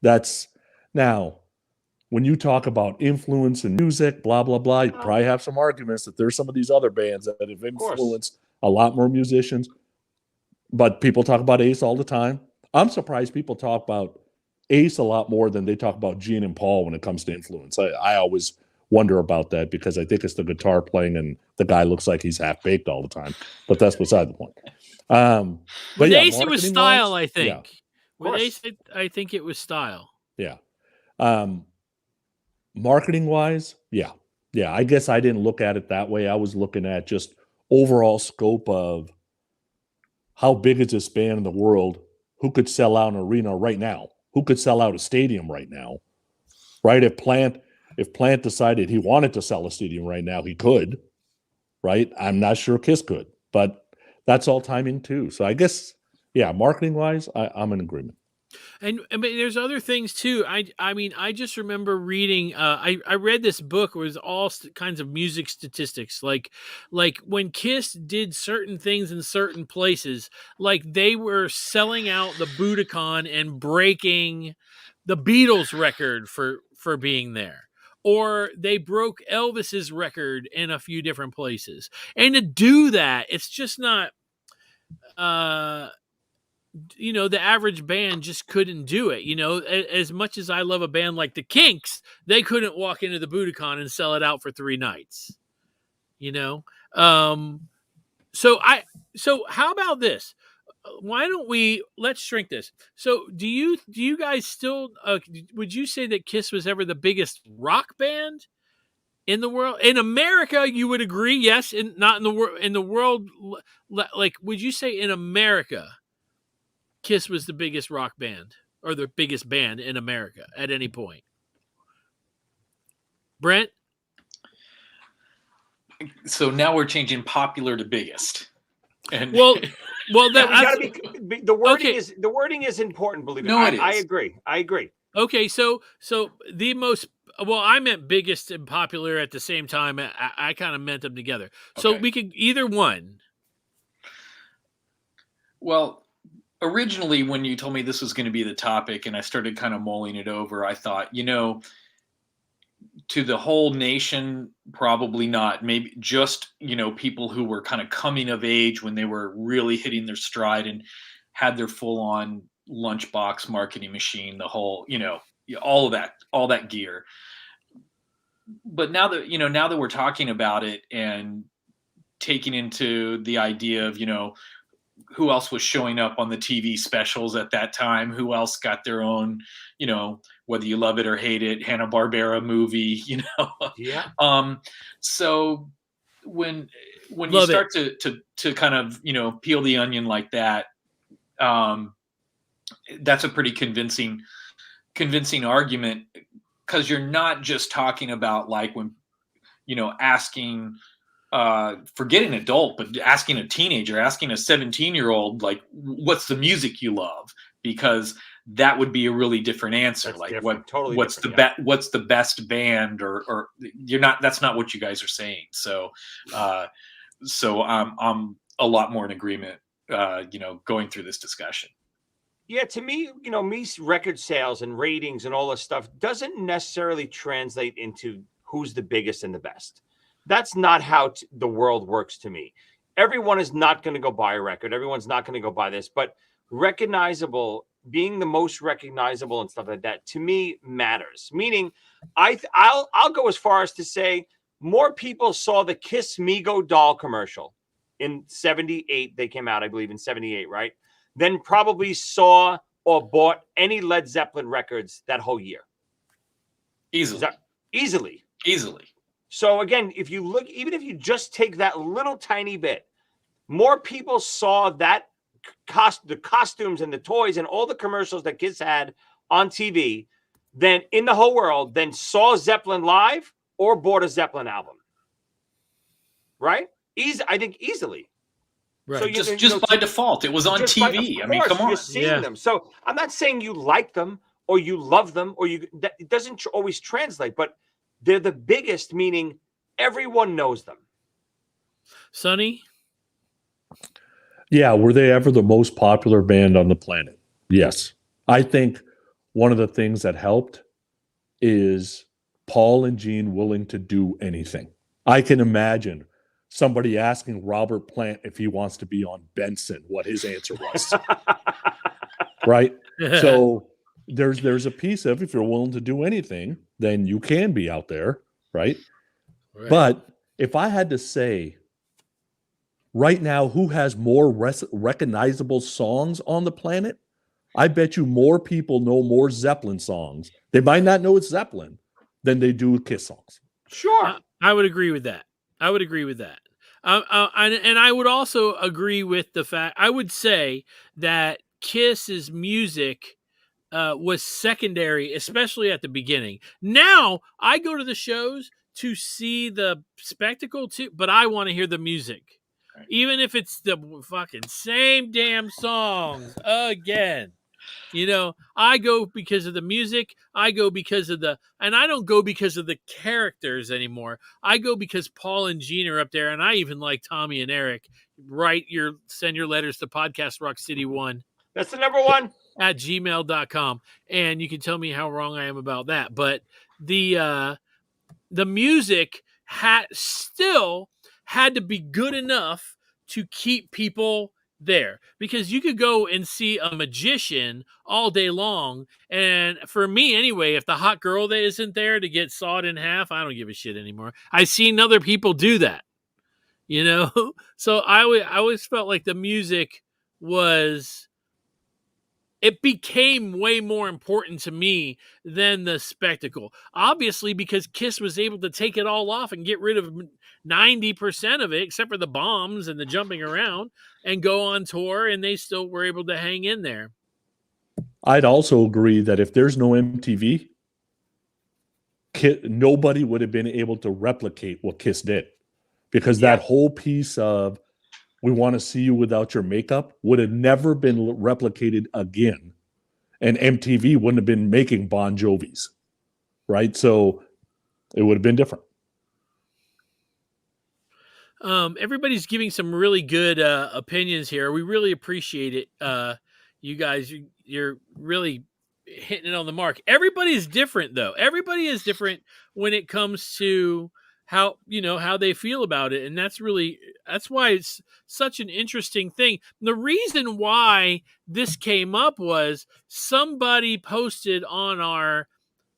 That's now, when you talk about influence in music, blah, blah, blah, you probably have some arguments that there's some of these other bands that have influenced a lot more musicians. But people talk about Ace all the time. I'm surprised people talk about Ace a lot more than they talk about Gene and Paul when it comes to influence. I always wonder about that because I think it's the guitar playing and the guy looks like he's half-baked all the time. But that's beside the point. With Ace, it was style, I think. Yeah. With Ace, I think it was style. Yeah. Marketing-wise, yeah. I guess I didn't look at it that way. I was looking at just overall scope of how big is this band in the world? Who could sell out an arena right now? Who could sell out a stadium right now? Right? If Plant decided he wanted to sell a stadium right now, he could. Right? I'm not sure Kiss could, but that's all timing too. So I guess, yeah, marketing-wise, I'm in agreement. And there's other things too. I mean, I just remember reading. I read this book where it was all kinds of music statistics, like when Kiss did certain things in certain places, like they were selling out the Budokan and breaking the Beatles record for being there, or they broke Elvis's record in a few different places. And to do that, it's just not. The average band just couldn't do it. As much as I love a band like the Kinks, they couldn't walk into the Budokan and sell it out for 3 nights. So how about this? why don't let's shrink this. So do you guys still would you say that Kiss was ever the biggest rock band in the world? In America, you would agree, yes, not in the world. In the world, like, would you say in America, Kiss was the biggest rock band or the biggest band in America at any point? Brent? So now we're changing popular to biggest. And well, the wording is important. Believe me. I agree. Okay, so the most, well, I meant biggest and popular at the same time. I kind of meant them together. So we could either one. Well, originally when you told me this was going to be the topic and I started kind of mulling it over, I thought, to the whole nation, probably not. Maybe just, people who were kind of coming of age when they were really hitting their stride and had their full on lunchbox marketing machine, the whole, all that gear. But now that we're talking about it and taking into the idea of, who else was showing up on the TV specials at that time, who else got their own, whether you love it or hate it, Hanna-Barbera movie, Yeah. So when Love you start to kind of, peel the onion like that, that's a pretty convincing argument, because you're not just talking about like when, asking, forget an adult, but asking a teenager, asking a 17-year-old, like, what's the music you love? Because that would be a really different answer. That's like different. what's the best band, or that's not what you guys are saying. So I'm a lot more in agreement, going through this discussion. Yeah, to me, record sales and ratings and all this stuff doesn't necessarily translate into who's the biggest and the best. That's not how the world works to me. Everyone is not going to go buy a record. Everyone's not going to go buy this, but recognizable, being the most recognizable and stuff like that, to me matters. Meaning, I'll go as far as to say more people saw the Kiss Mego doll commercial in 78. They came out, I believe, in 78, right? Than probably saw or bought any Led Zeppelin records that whole year. Easily. So again, if you look, even if you just take that little tiny bit, more people saw that the costumes and the toys and all the commercials that Kiss had on TV than in the whole world than saw Zeppelin live or bought a Zeppelin album. Right? I think easily. Right. So just by default, it was on TV. I mean, come on. You're seeing them. So I'm not saying you like them or you love them or it doesn't always translate, but they're the biggest, meaning everyone knows them. Sonny? Yeah, were they ever the most popular band on the planet? Yes. I think one of the things that helped is Paul and Gene willing to do anything. I can imagine somebody asking Robert Plant if he wants to be on Benson, what his answer was. Right? So there's a piece of, if you're willing to do anything, then you can be out there, right? But if I had to say right now who has more recognizable songs on the planet, I bet you more people know more Zeppelin songs. They might not know it's Zeppelin than they do Kiss songs. Sure. I would agree with that. And I would also agree with the fact, I would say that Kiss's music was secondary, especially at the beginning. Now I go to the shows to see the spectacle too, but I want to hear the music. Right. Even if it's the fucking same damn songs again. I go because of the music. I go because of and I don't go because of the characters anymore. I go because Paul and Gene are up there, and I even like Tommy and Eric. Send your letters to podcastrockcity1. That's the number one. At gmail.com. And you can tell me how wrong I am about that. But the music still had to be good enough to keep people there, because you could go and see a magician all day long, and for me anyway, if the hot girl that isn't there to get sawed in half, I don't give a shit anymore. I've seen other people do that, so I always felt like the music was, it became way more important to me than the spectacle. Obviously, because Kiss was able to take it all off and get rid of 90% of it, except for the bombs and the jumping around, and go on tour, and they still were able to hang in there. I'd also agree that if there's no MTV, nobody would have been able to replicate what Kiss did, because that whole piece of "we want to see you without your makeup" would have never been replicated again, and MTV wouldn't have been making Bon Jovis, right? So it would have been different. Everybody's giving some really good opinions here. We really appreciate it. You guys, you're really hitting it on the mark. Everybody is different, though. Everybody is different when it comes to how they feel about it, and that's why it's such an interesting thing. The reason why this came up was somebody posted on our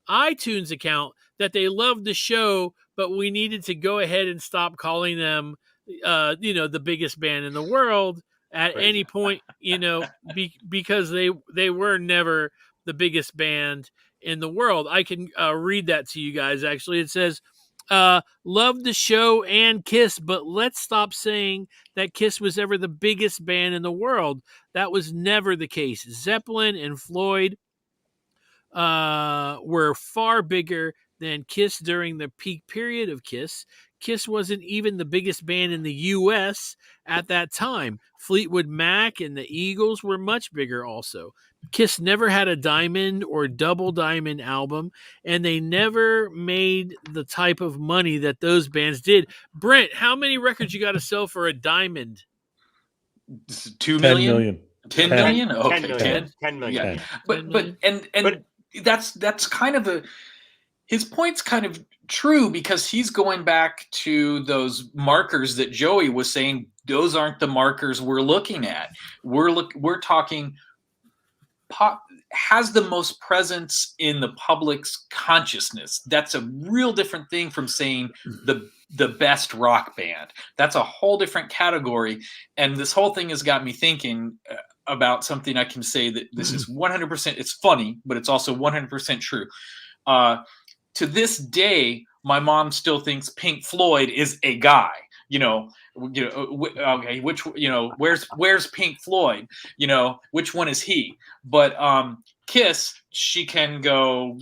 iTunes account that they loved the show, but we needed to go ahead and stop calling them the biggest band in the world at any point, because they were never the biggest band in the world. I can read that to you guys. Actually, it says, love the show and Kiss, but let's stop saying that Kiss was ever the biggest band in the world. That was never the case. Zeppelin and Floyd were far bigger than Kiss during the peak period of Kiss. Kiss wasn't even the biggest band in the U.S. at that time. Fleetwood Mac and the Eagles were much bigger also. Kiss never had a diamond or double diamond album, and they never made the type of money that those bands did. Brent, how many records you got to sell for a diamond? 2 million? 10 million. 10 million? Okay, 10 million. 10 million. Yeah. But that's kind of his point's kind of true, because he's going back to those markers that Joey was saying. Those aren't the markers we're looking at. We're talking pop has the most presence in the public's consciousness. That's a real different thing from saying the best rock band. That's a whole different category. And this whole thing has got me thinking about something I can say that this is 100%. It's funny, but it's also 100% true. To this day, my mom still thinks Pink Floyd is a guy. Okay, where's Pink Floyd? Which one is he? But Kiss, she can go,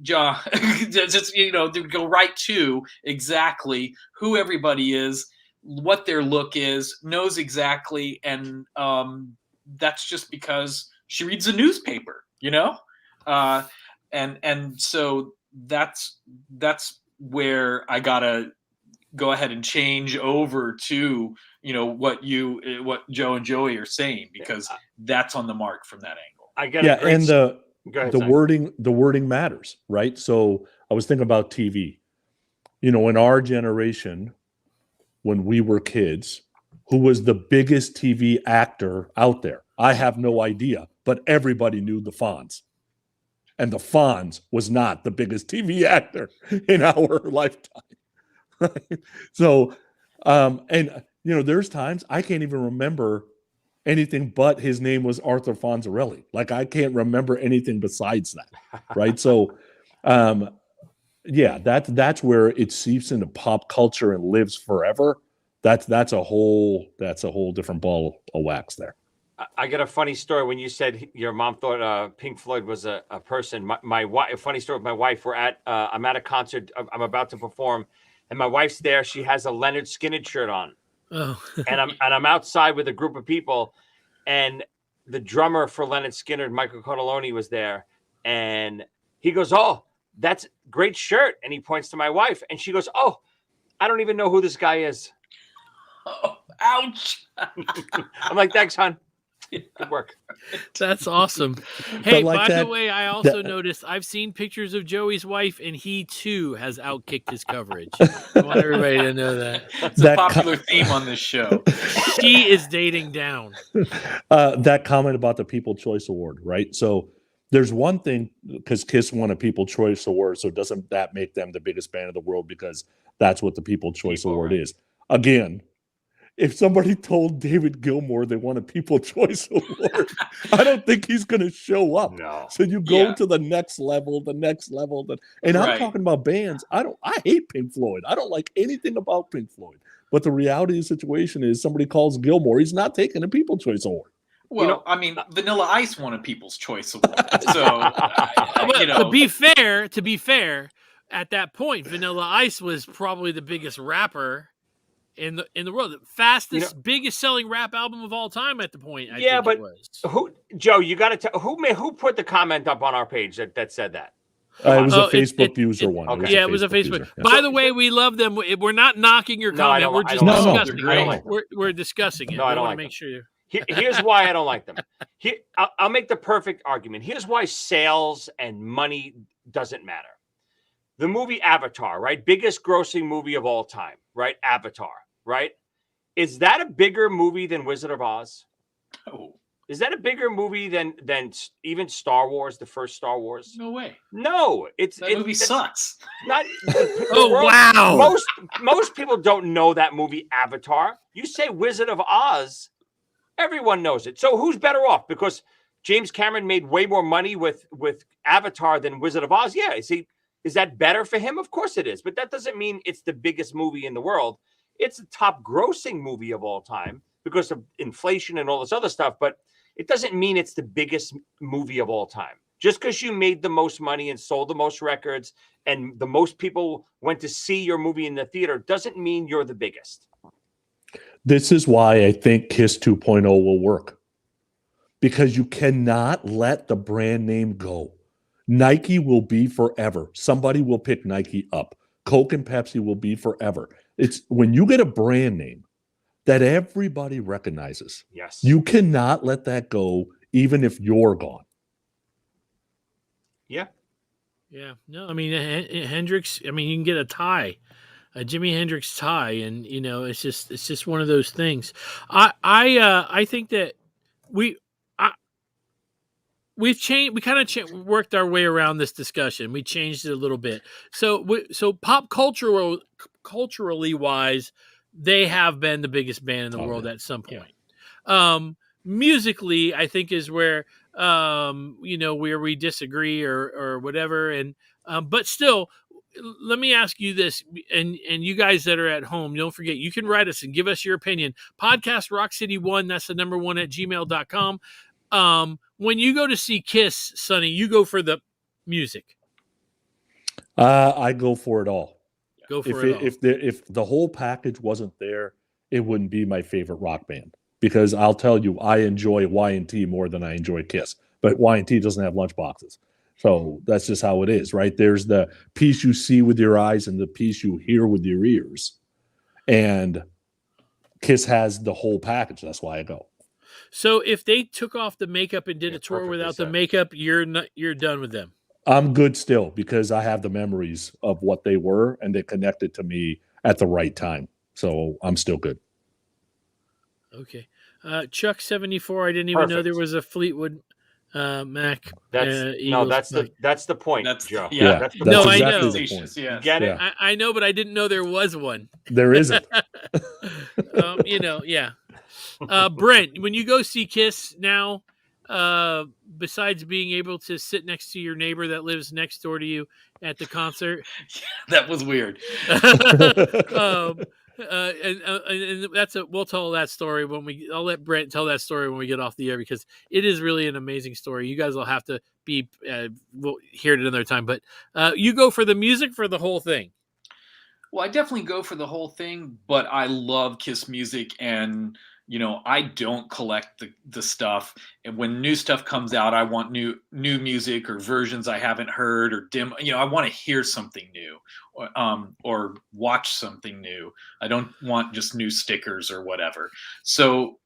just go right to exactly who everybody is, what their look is, knows exactly, and that's just because she reads the newspaper, and so that's where I gotta go ahead and change over to what Joe and Joey are saying, because that's on the mark from that angle. I get it. And the wording matters, right? So I was thinking about TV. In our generation, when we were kids, who was the biggest TV actor out there? I have no idea, but everybody knew the Fonz. And the Fonz was not the biggest TV actor in our lifetime. Right? So, there's times I can't even remember anything but his name was Arthur Fonzarelli. Like, I can't remember anything besides that. Right. So, that's where it seeps into pop culture and lives forever. That's a whole different ball of wax there. I got a funny story. When you said your mom thought Pink Floyd was a person, my wife, a funny story with my wife. I'm at a concert. I'm about to perform, and my wife's there. She has a Leonard Skinner shirt on. Oh. and I'm outside with a group of people, and the drummer for Leonard Skinner, Michael Cotoloni, was there, and he goes, "Oh, that's great shirt," and he points to my wife, and she goes, "Oh, I don't even know who this guy is." Oh, ouch! I'm like, "Thanks, hon. Good work." That's awesome. Hey, by the way, I also noticed I've seen pictures of Joey's wife, and he too has outkicked his coverage. I want everybody to know that. It's a popular theme on this show. She is dating down. That comment about the People's Choice Award, right? So there's one thing, because Kiss won a People's Choice Award, so doesn't that make them the biggest band in the world because that's what the People's Choice Award is? Again, if somebody told David Gilmour they won a People's Choice Award, I don't think he's going to show up. No. So you go to the next level, and I'm talking about bands. I hate Pink Floyd. I don't like anything about Pink Floyd. But the reality of the situation is somebody calls Gilmour, he's not taking a People's Choice Award. Well, I mean, Vanilla Ice won a People's Choice Award. So, to be fair, at that point, Vanilla Ice was probably the biggest rapper in the world, the fastest, biggest selling rap album of all time at the point. I think it was. Joe, you got to tell who put the comment up on our page that said that. It was a Facebook user one. Okay. It was a Facebook. Yeah. By the way, we love them. We're not knocking your comment. We're just discussing it. We're discussing it. No, I don't want to make sure. Here's why I don't like them. I'll make the perfect argument. Here's why sales and money doesn't matter. The movie Avatar, right? Biggest grossing movie of all time, right? Avatar, right? Is that a bigger movie than Wizard of Oz? Oh. Is that a bigger movie than even Star Wars, the first Star Wars? No way. No, that movie sucks. Not. Wow. Most people don't know that movie Avatar. You say Wizard of Oz, everyone knows it. So who's better off? Because James Cameron made way more money with Avatar than Wizard of Oz. Yeah, is that better for him? Of course it is. But that doesn't mean it's the biggest movie in the world. It's the top grossing movie of all time because of inflation and all this other stuff. But it doesn't mean it's the biggest movie of all time. Just because you made the most money and sold the most records and the most people went to see your movie in the theater doesn't mean you're the biggest. This is why I think KISS 2.0 will work. Because you cannot let the brand name go. Nike will be forever. Somebody will pick Nike up. Coke and Pepsi will be forever. It's when you get a brand name that everybody recognizes. Yes. You cannot let that go, even if you're gone. Yeah. Yeah. No, I mean, Hendrix, I mean, you can get a tie, a Jimi Hendrix tie, and, it's just one of those things. I think that we've changed. We kind of worked our way around this discussion. We changed it a little bit. So pop culturally wise, they have been the biggest band in the world at some point. Yeah. Musically, I think is where where we disagree or whatever. And but still, let me ask you this, and you guys that are at home, don't forget, you can write us and give us your opinion. Podcast Rock City 1, that's the number 1 at gmail.com. When you go to see KISS, Sonny, you go for the music. I go for it all. Go for it all. If the whole package wasn't there, it wouldn't be my favorite rock band. Because I'll tell you, I enjoy Y&T more than I enjoy KISS. But Y&T doesn't have lunchboxes. So that's just how it is, right? There's the piece you see with your eyes and the piece you hear with your ears. And KISS has the whole package. That's why I go. So if they took off the makeup and did a tour without the makeup, you're done with them. I'm good still because I have the memories of what they were and they connected to me at the right time. So I'm still good. Okay. Chuck 74, I didn't even know there was a Fleetwood Mac. That's the point. That's Joe. Yeah. That's I know. exactly the point. Yes. Get it? I know, but I didn't know there was one. There isn't. Yeah. Brent, when you go see KISS now, besides being able to sit next to your neighbor that lives next door to you at the concert, that was weird. And we'll tell that story I'll let Brent tell that story when we get off the air because it is really an amazing story. You guys will have to we'll hear it another time, but you go for the music for the whole thing. Well, I definitely go for the whole thing, but I love KISS music and I don't collect the stuff. And when new stuff comes out, I want new music or versions I haven't heard or I want to hear something new or watch something new. I don't want just new stickers or whatever. So,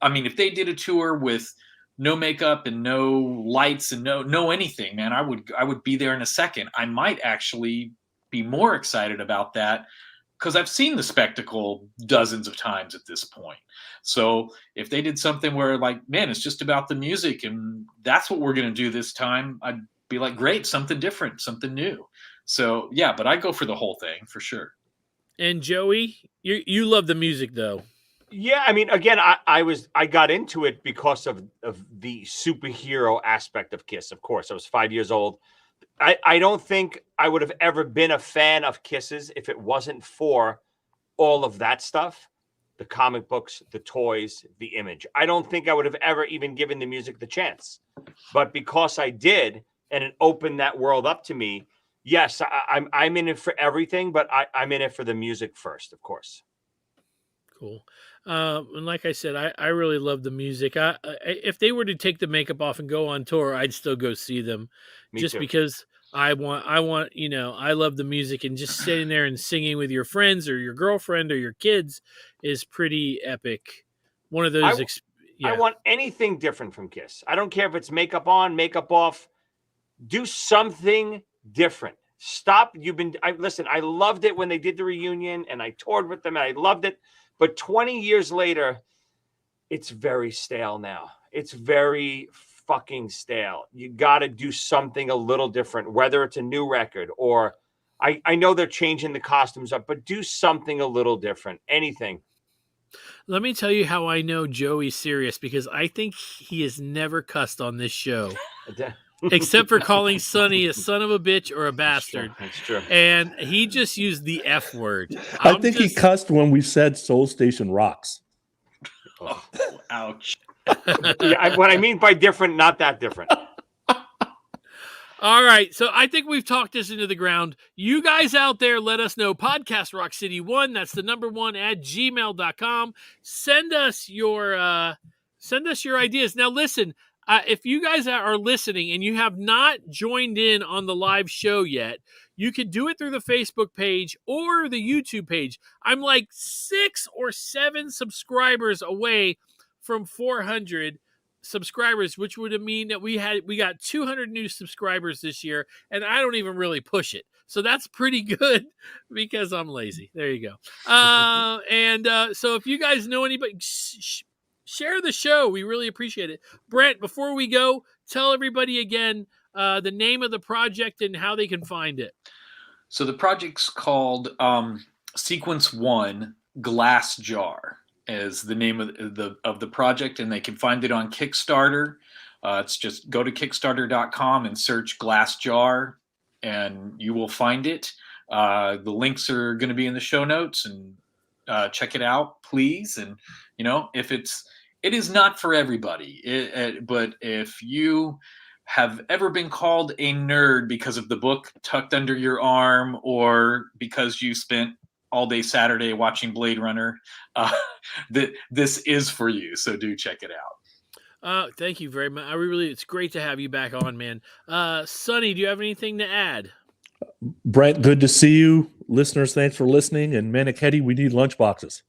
I mean, if they did a tour with no makeup and no lights and no anything, man, I would be there in a second. I might actually be more excited about that because I've seen the spectacle dozens of times at this point. So if they did something where man, it's just about the music and that's what we're going to do this time, I'd be like, great, something different, something new. So yeah, but I go for the whole thing for sure. And Joey, you love the music though. Yeah, I mean, again, I got into it because of the superhero aspect of Kiss. Of course, I was 5 years old. I don't think I would have ever been a fan of Kisses if it wasn't for all of that stuff, the comic books, the toys, the image. I don't think I would have ever even given the music the chance. But because I did, and it opened that world up to me, yes, I'm in it for everything, but I'm in it for the music first, of course. Cool. And like I said, I really love the music. If they were to take the makeup off and go on tour, I'd still go see them, Me just too. because I want, I love the music, and just sitting there and singing with your friends or your girlfriend or your kids is pretty epic. One of those. I want anything different from Kiss. I don't care if it's makeup on, makeup off. Do something different. Stop. Listen, I loved it when they did the reunion and I toured with them and I loved it. But 20 years later, it's very stale now. It's very fucking stale. You got to do something a little different, whether it's a new record or I know they're changing the costumes up, but do something a little different. Anything. Let me tell you how I know Joey's serious, because I think he has never cussed on this show. Except for calling Sonny a son of a bitch or a bastard. That's true. And he just used the F word. I think he cussed when we said Soul Station rocks. Oh, ouch. What I mean by different, not that different. All right. So I think we've talked this into the ground. You guys out there, let us know. Podcast Rock City 1. That's the number 1 at gmail.com. Send us your ideas. Now, listen. If you guys are listening and you have not joined in on the live show yet, you can do it through the Facebook page or the YouTube page. I'm like 6 or 7 subscribers away from 400 subscribers, which would mean that we got 200 new subscribers this year, and I don't even really push it. So that's pretty good because I'm lazy. There you go. So if you guys know anybody, share the show. We really appreciate it. Brent, before we go, tell everybody again the name of the project and how they can find it. So the project's called Sequence 1 Glass Jar is the name of the project, and they can find it on Kickstarter. It's just go to Kickstarter.com and search Glass Jar, and you will find it. The links are going to be in the show notes, and check it out, please. And it is not for everybody, but if you have ever been called a nerd because of the book tucked under your arm, or because you spent all day Saturday watching Blade Runner, this is for you. So do check it out. Thank you very much. It's great to have you back on, man. Sonny, do you have anything to add? Brent, good to see you. Listeners, thanks for listening. And Manichetti, we need lunch boxes.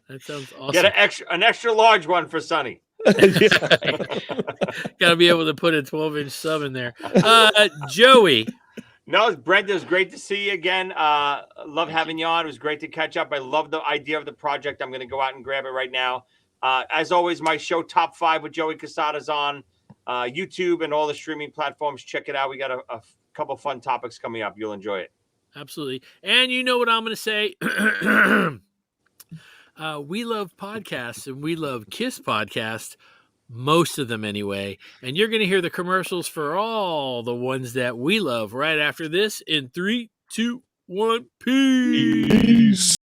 That sounds awesome. Get an extra large one for Sonny. Got to be able to put a 12-inch sub in there. Joey. No, Brent, it was great to see you again. Love having you on. It was great to catch up. I love the idea of the project. I'm going to go out and grab it right now. As always, my show Top 5 with Joey Casada's on YouTube and all the streaming platforms. Check it out. We got a couple fun topics coming up. You'll enjoy it. Absolutely. And you know what I'm going to say? We love podcasts, and we love Kiss podcasts, most of them anyway. And you're going to hear the commercials for all the ones that we love right after this in 3, 2, 1, peace.